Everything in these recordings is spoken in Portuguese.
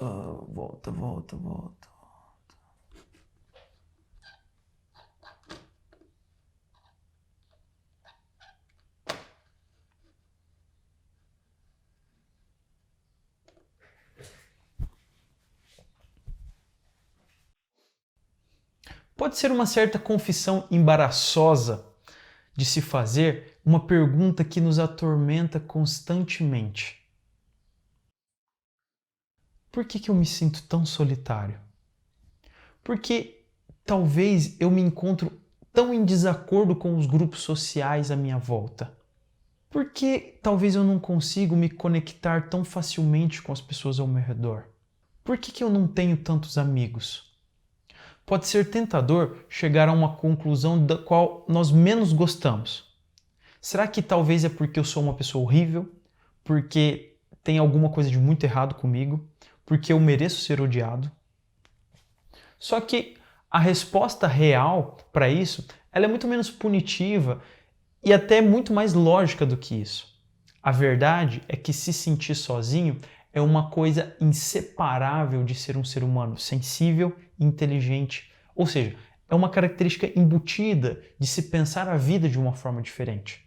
Volta, volta, volta. Pode ser uma certa confissão embaraçosa de se fazer uma pergunta que nos atormenta constantemente. Por que eu me sinto tão solitário? Porque talvez eu me encontro tão em desacordo com os grupos sociais à minha volta? Por que talvez eu não consigo me conectar tão facilmente com as pessoas ao meu redor? Por que eu não tenho tantos amigos? Pode ser tentador chegar a uma conclusão da qual nós menos gostamos. Será que talvez é porque eu sou uma pessoa horrível? Porque tem alguma coisa de muito errado comigo? Porque eu mereço ser odiado? Só que a resposta real para isso, ela é muito menos punitiva e até muito mais lógica do que isso. A verdade é que se sentir sozinho é uma coisa inseparável de ser um ser humano sensível e inteligente. Ou seja, é uma característica embutida de se pensar a vida de uma forma diferente.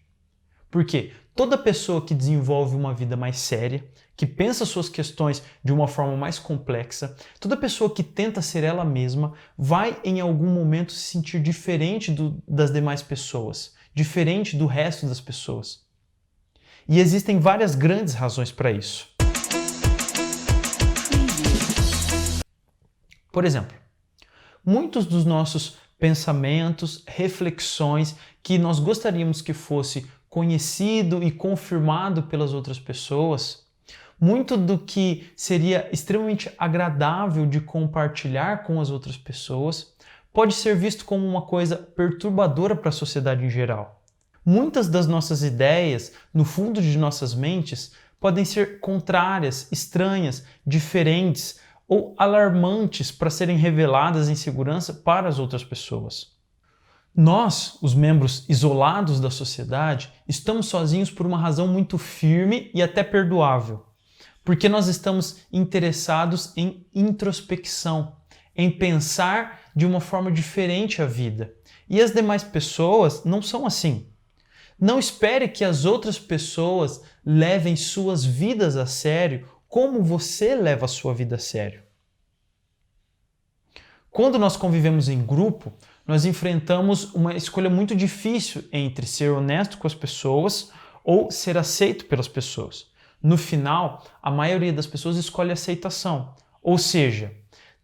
Porque toda pessoa que desenvolve uma vida mais séria, que pensa suas questões de uma forma mais complexa, toda pessoa que tenta ser ela mesma, vai em algum momento se sentir diferente das demais pessoas, diferente do resto das pessoas. E existem várias grandes razões para isso. Por exemplo, muitos dos nossos pensamentos, reflexões que nós gostaríamos que fosse conhecido e confirmado pelas outras pessoas, muito do que seria extremamente agradável de compartilhar com as outras pessoas, pode ser visto como uma coisa perturbadora para a sociedade em geral. Muitas das nossas ideias, no fundo de nossas mentes, podem ser contrárias, estranhas, diferentes ou alarmantes para serem reveladas em segurança para as outras pessoas. Nós, os membros isolados da sociedade, estamos sozinhos por uma razão muito firme e até perdoável, porque nós estamos interessados em introspecção, em pensar de uma forma diferente a vida. E as demais pessoas não são assim. Não espere que as outras pessoas levem suas vidas a sério como você leva a sua vida a sério. Quando nós convivemos em grupo, nós enfrentamos uma escolha muito difícil entre ser honesto com as pessoas ou ser aceito pelas pessoas. No final, a maioria das pessoas escolhe aceitação, ou seja,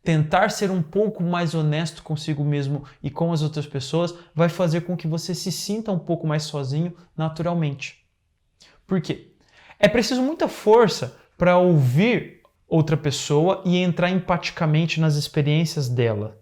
tentar ser um pouco mais honesto consigo mesmo e com as outras pessoas vai fazer com que você se sinta um pouco mais sozinho naturalmente. Por quê? É preciso muita força para ouvir outra pessoa e entrar empaticamente nas experiências dela.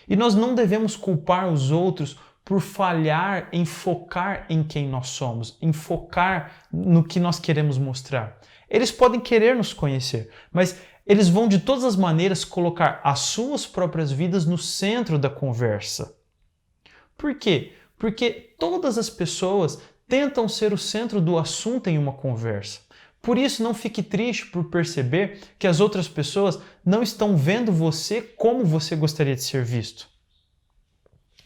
E nós não devemos culpar os outros por falhar em focar em quem nós somos, em focar no que nós queremos mostrar. Eles podem querer nos conhecer, mas eles vão de todas as maneiras colocar as suas próprias vidas no centro da conversa. Por quê? Porque todas as pessoas tentam ser o centro do assunto em uma conversa. Por isso, não fique triste por perceber que as outras pessoas não estão vendo você como você gostaria de ser visto.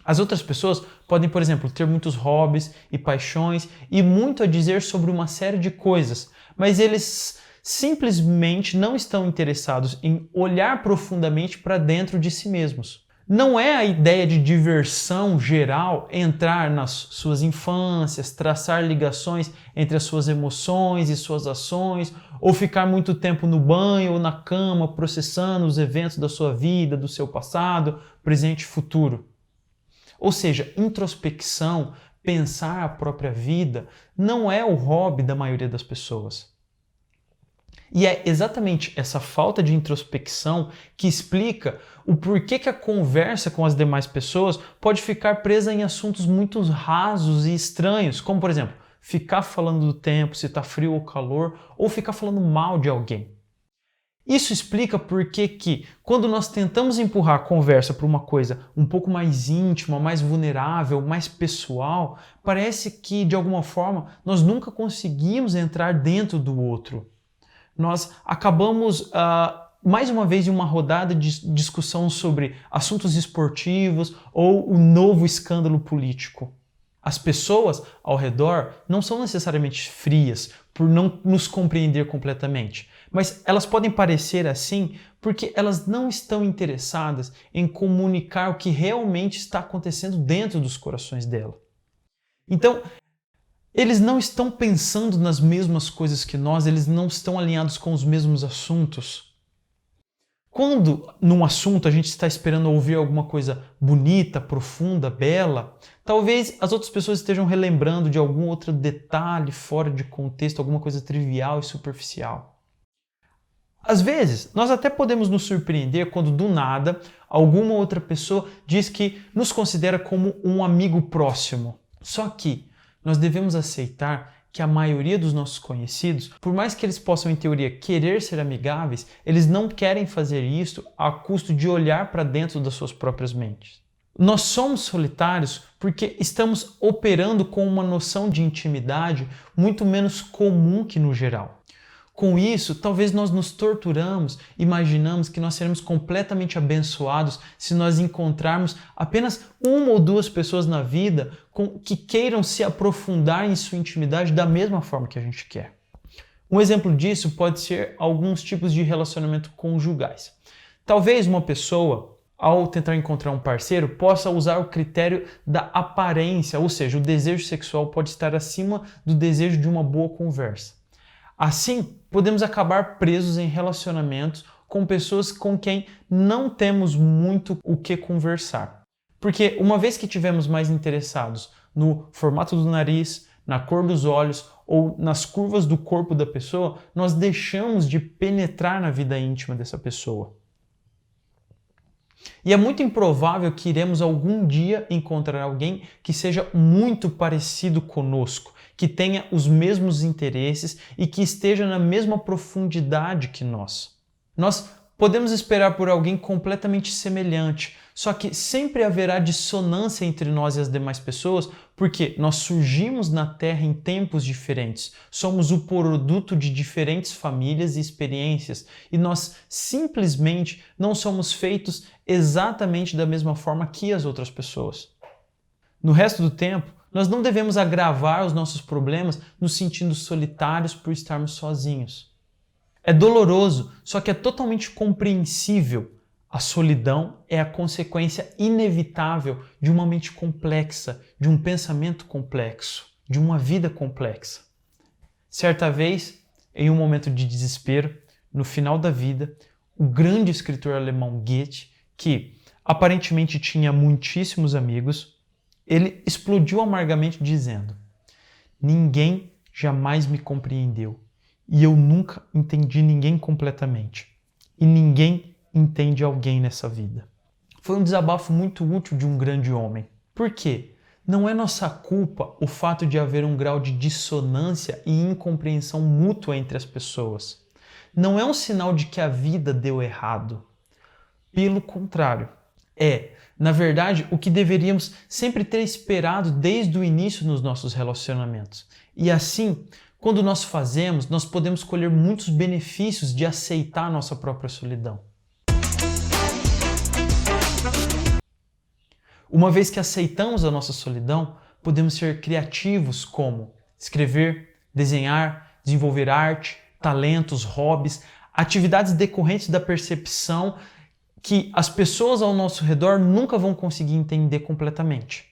As outras pessoas podem, por exemplo, ter muitos hobbies e paixões e muito a dizer sobre uma série de coisas, mas eles simplesmente não estão interessados em olhar profundamente para dentro de si mesmos. Não é a ideia de diversão geral entrar nas suas infâncias, traçar ligações entre as suas emoções e suas ações, ou ficar muito tempo no banho ou na cama processando os eventos da sua vida, do seu passado, presente e futuro. Ou seja, introspecção, pensar a própria vida, não é o hobby da maioria das pessoas. E é exatamente essa falta de introspecção que explica o porquê que a conversa com as demais pessoas pode ficar presa em assuntos muito rasos e estranhos, como, por exemplo, ficar falando do tempo, se está frio ou calor, ou ficar falando mal de alguém. Isso explica porque que, quando nós tentamos empurrar a conversa para uma coisa um pouco mais íntima, mais vulnerável, mais pessoal, parece que, de alguma forma, nós nunca conseguimos entrar dentro do outro. Nós acabamos mais uma vez em uma rodada de discussão sobre assuntos esportivos ou o novo escândalo político. As pessoas ao redor não são necessariamente frias por não nos compreender completamente, mas elas podem parecer assim porque elas não estão interessadas em comunicar o que realmente está acontecendo dentro dos corações dela. Então, eles não estão pensando nas mesmas coisas que nós, eles não estão alinhados com os mesmos assuntos. Quando num assunto a gente está esperando ouvir alguma coisa bonita, profunda, bela, talvez as outras pessoas estejam relembrando de algum outro detalhe fora de contexto, alguma coisa trivial e superficial. Às vezes, nós até podemos nos surpreender quando do nada alguma outra pessoa diz que nos considera como um amigo próximo. Só que nós devemos aceitar que a maioria dos nossos conhecidos, por mais que eles possam em teoria querer ser amigáveis, eles não querem fazer isso a custo de olhar para dentro das suas próprias mentes. Nós somos solitários porque estamos operando com uma noção de intimidade muito menos comum que no geral. Com isso, talvez nós nos torturamos, imaginamos que nós seremos completamente abençoados se nós encontrarmos apenas uma ou duas pessoas na vida que queiram se aprofundar em sua intimidade da mesma forma que a gente quer. Um exemplo disso pode ser alguns tipos de relacionamento conjugais. Talvez uma pessoa, ao tentar encontrar um parceiro, possa usar o critério da aparência, ou seja, o desejo sexual pode estar acima do desejo de uma boa conversa. Assim, podemos acabar presos em relacionamentos com pessoas com quem não temos muito o que conversar. Porque uma vez que estivermos mais interessados no formato do nariz, na cor dos olhos ou nas curvas do corpo da pessoa, nós deixamos de penetrar na vida íntima dessa pessoa. E é muito improvável que iremos algum dia encontrar alguém que seja muito parecido conosco, que tenha os mesmos interesses e que esteja na mesma profundidade que nós. Nós podemos esperar por alguém completamente semelhante, só que sempre haverá dissonância entre nós e as demais pessoas, porque nós surgimos na Terra em tempos diferentes, somos o produto de diferentes famílias e experiências, e nós simplesmente não somos feitos exatamente da mesma forma que as outras pessoas. No resto do tempo, nós não devemos agravar os nossos problemas nos sentindo solitários por estarmos sozinhos. É doloroso, só que é totalmente compreensível. A solidão é a consequência inevitável de uma mente complexa, de um pensamento complexo, de uma vida complexa. Certa vez, em um momento de desespero, no final da vida, o grande escritor alemão Goethe, que aparentemente tinha muitíssimos amigos, ele explodiu amargamente dizendo: "Ninguém jamais me compreendeu e eu nunca entendi ninguém completamente. E ninguém entende alguém nessa vida." Foi um desabafo muito útil de um grande homem. Por quê? Não é nossa culpa o fato de haver um grau de dissonância e incompreensão mútua entre as pessoas. Não é um sinal de que a vida deu errado. Pelo contrário, na verdade, o que deveríamos sempre ter esperado desde o início nos nossos relacionamentos. E assim, quando nós fazemos, nós podemos colher muitos benefícios de aceitar a nossa própria solidão. Uma vez que aceitamos a nossa solidão, podemos ser criativos como escrever, desenhar, desenvolver arte, talentos, hobbies, atividades decorrentes da percepção que as pessoas ao nosso redor nunca vão conseguir entender completamente.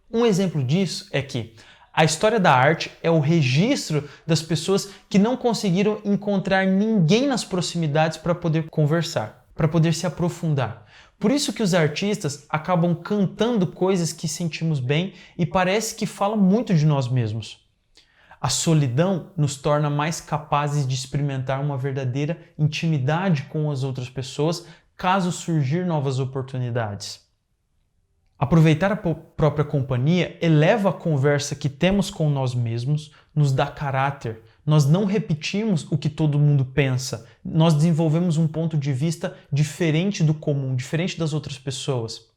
Um exemplo disso é que a história da arte é o registro das pessoas que não conseguiram encontrar ninguém nas proximidades para poder conversar, para poder se aprofundar. Por isso que os artistas acabam cantando coisas que sentimos bem e parece que falam muito de nós mesmos. A solidão nos torna mais capazes de experimentar uma verdadeira intimidade com as outras pessoas, caso surgir novas oportunidades. Aproveitar a própria companhia eleva a conversa que temos com nós mesmos, nos dá caráter. Nós não repetimos o que todo mundo pensa. Nós desenvolvemos um ponto de vista diferente do comum, diferente das outras pessoas.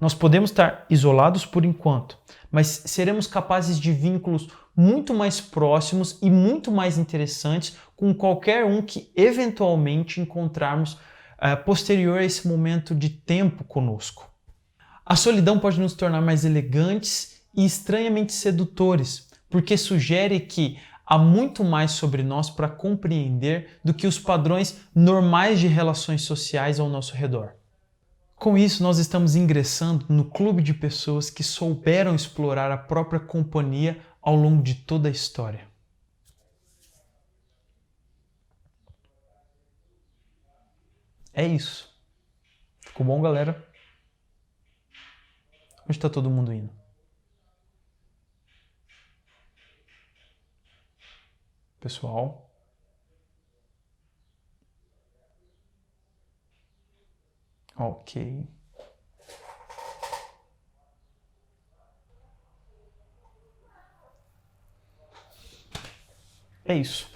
Nós podemos estar isolados por enquanto, mas seremos capazes de vínculos muito mais próximos e muito mais interessantes com qualquer um que eventualmente encontrarmos posterior a esse momento de tempo conosco. A solidão pode nos tornar mais elegantes e estranhamente sedutores, porque sugere que há muito mais sobre nós para compreender do que os padrões normais de relações sociais ao nosso redor. Com isso, nós estamos ingressando no clube de pessoas que souberam explorar a própria companhia ao longo de toda a história. É isso. Ficou bom, galera? Onde está todo mundo indo? Pessoal? Ok. É isso.